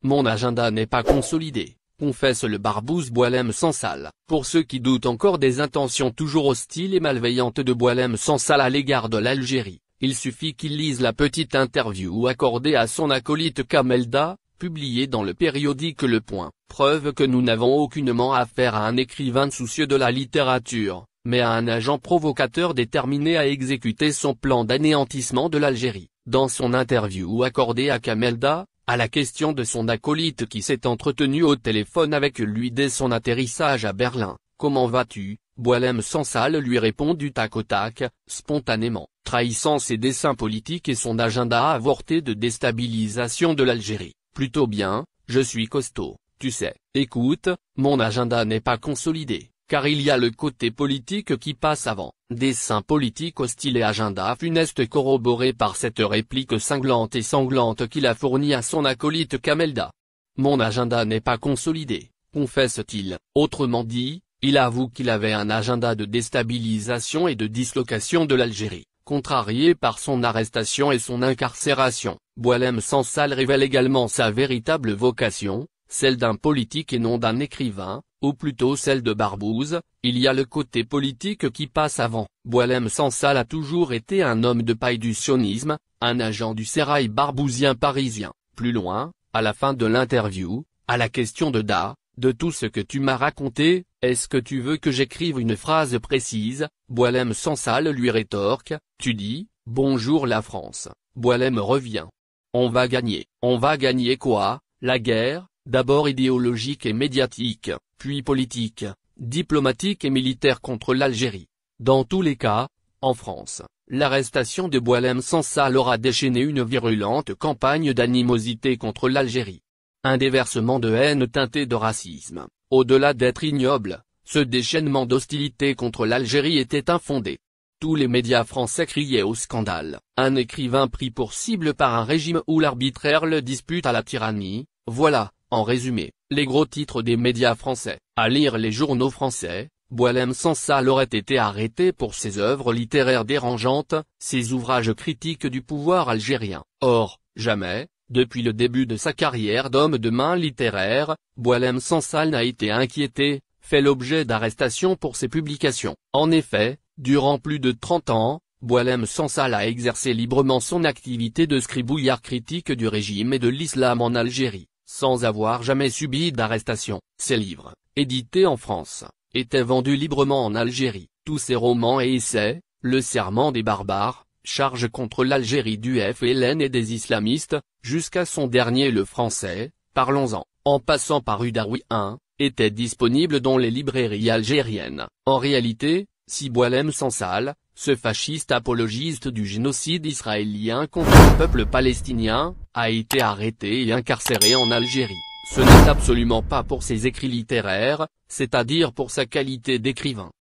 Mon agenda n'est pas consolidé, confesse le Barbouze Boualem Sansal. Pour ceux qui doutent encore des intentions toujours hostiles et malveillantes de Boualem Sansal à l'égard de l'Algérie, il suffit qu'il lise la petite interview accordée à son acolyte Kamelda, publiée dans le périodique Le Point. Preuve que nous n'avons aucunement affaire à un écrivain soucieux de la littérature, mais à un agent provocateur déterminé à exécuter son plan d'anéantissement de l'Algérie. Dans son interview accordée à Kamelda, à la question de son acolyte qui s'est entretenu au téléphone avec lui dès son atterrissage à Berlin, « Comment vas-tu ?» Boualem Sansal lui répond du tac au tac, spontanément, trahissant ses desseins politiques et son agenda avorté de déstabilisation de l'Algérie. « Plutôt bien, je suis costaud, tu sais. Écoute, mon agenda n'est pas consolidé, car il y a le côté politique qui passe avant. » Dessein politique hostile et agenda funeste corroboré par cette réplique cinglante et sanglante qu'il a fournie à son acolyte Kamelda. Mon agenda n'est pas consolidé, confesse-t-il. Autrement dit, il avoue qu'il avait un agenda de déstabilisation et de dislocation de l'Algérie, contrarié par son arrestation et son incarcération. Boualem Sansal révèle également sa véritable vocation, celle d'un politique et non d'un écrivain, ou plutôt celle de Barbouze. Il y a le côté politique qui passe avant. Boualem Sansal a toujours été un homme de paille du sionisme, un agent du sérail barbouzien parisien. Plus loin, à la fin de l'interview, à la question de tout ce que tu m'as raconté, est-ce que tu veux que j'écrive une phrase précise? Boualem Sansal lui rétorque, tu dis, bonjour la France. Boualem revient. On va gagner. On va gagner quoi? La guerre, d'abord idéologique et médiatique, puis politique, diplomatique et militaire contre l'Algérie. Dans tous les cas, en France, l'arrestation de Boualem Sansal aura déchaîné une virulente campagne d'animosité contre l'Algérie. Un déversement de haine teinté de racisme. Au-delà d'être ignoble, ce déchaînement d'hostilité contre l'Algérie était infondé. Tous les médias français criaient au scandale. Un écrivain pris pour cible par un régime où l'arbitraire le dispute à la tyrannie, voilà, en résumé, les gros titres des médias français. À lire les journaux français, Boualem Sansal aurait été arrêté pour ses œuvres littéraires dérangeantes, ses ouvrages critiques du pouvoir algérien. Or, jamais, depuis le début de sa carrière d'homme de main littéraire, Boualem Sansal n'a été inquiété, fait l'objet d'arrestations pour ses publications. En effet, durant plus de 30 ans, Boualem Sansal a exercé librement son activité de scribouillard critique du régime et de l'islam en Algérie, sans avoir jamais subi d'arrestation. Ses livres, édités en France, étaient vendus librement en Algérie. Tous ses romans et essais, Le Serment des barbares, Charge contre l'Algérie du FLN et des islamistes, jusqu'à son dernier Le Français, Parlons-en, en passant par Udaoui 1, étaient disponibles dans les librairies algériennes. En réalité, si Boualem Sansal, ce fasciste apologiste du génocide israélien contre le peuple palestinien, a été arrêté et incarcéré en Algérie, ce n'est absolument pas pour ses écrits littéraires, c'est-à-dire pour sa qualité d'écrivain.